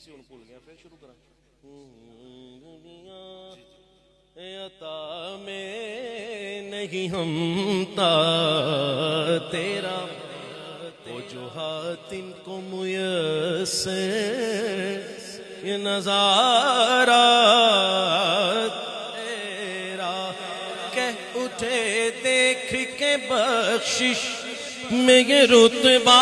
سی ہن بھول گیا پھر شروع کراں عطا میں نہیں ہم تا تیرا وجوہات ان کو میسر یہ نظارہ تیرا کہہ اٹھے دیکھ کے بخشش میں یہ رتبہ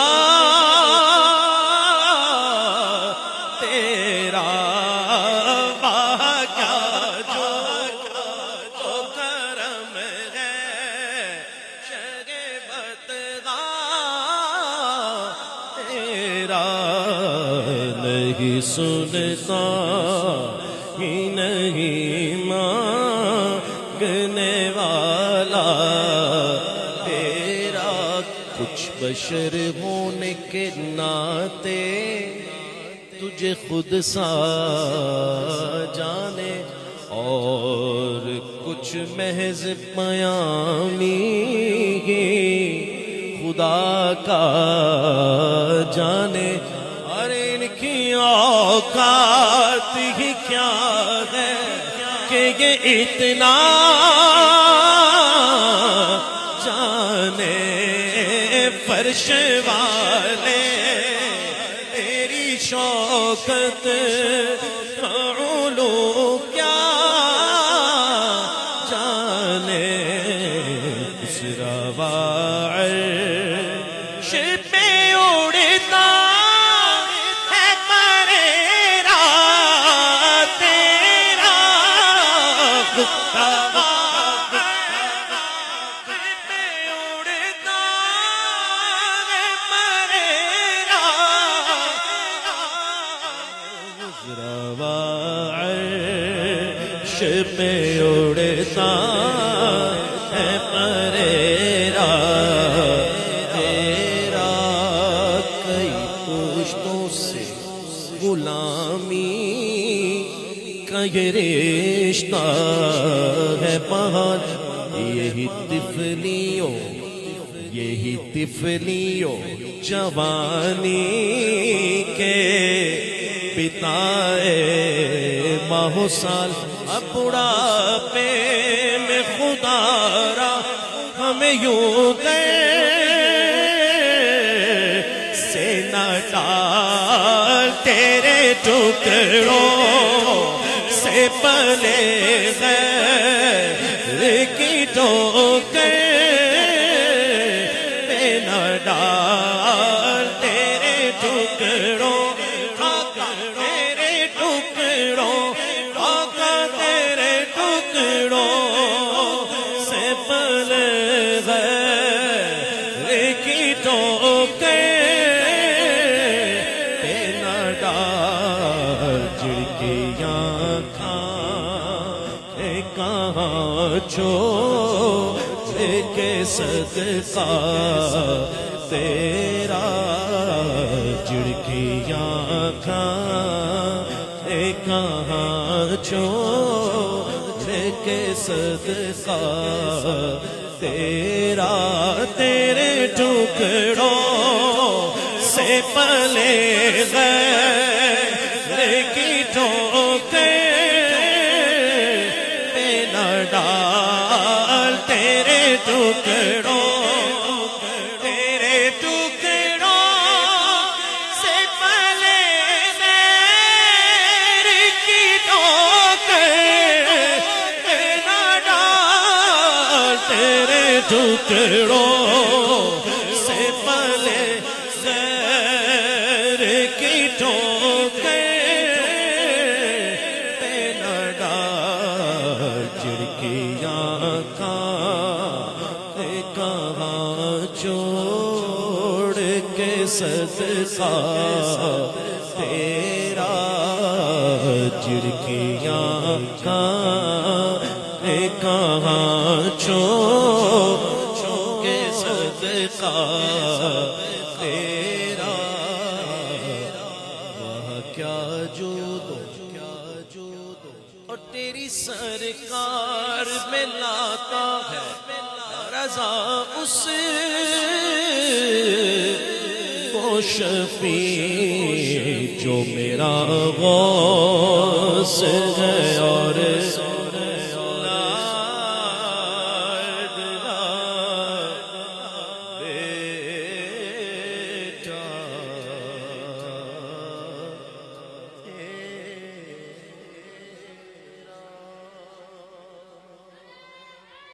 تیرا نہیں سنتا ہی نہیں مانگنے والا تیرا کچھ بشر ہونے کے ناطے تجھے خود سا جانے اور کچھ محض پیامی خدا کا جانے اور ان کی اوقات ہی کیا ہے کہ یہ اتنا جانے فرش والے تیری شوکت علو کیا جانے اس رواعش پہ اڑتا رواعش پہ اڑتا ہے پریرا تیرا کئی پشتوں سے غلامی کا یہ رشتہ ہے بہت یہی طفلیوں جوانی کے بتائے ماہ و سال اب بڑھاپے میں خدا را ہمیں یوں دے سے نہ ڈال تیرے ٹکڑوں سے پلے غیر کی ٹوکر پہ نہ ڈال تیرے ٹکڑوں چھوڑ کے صدقہ تیرا جھڑکیاں کھائے کہاں چھوڑ کے صدقہ تیرا تیرے ٹکڑوں سے پلے غیر کی ٹوکر ڈال تیرے ٹکڑوں سے پلے غیر کی ٹوکر نہ ڈال تیرے ٹکڑوں سے پلے غیر کی ٹوکر چھوڑ کے صدقہ تیرا جھڑکیاں کہاں چھوڑ کے صدقہ تیرا وہاں کیا جود اور تیری سرکار میں لاتا ہے رضا اس کو و شفیع جو میرا غوث ہے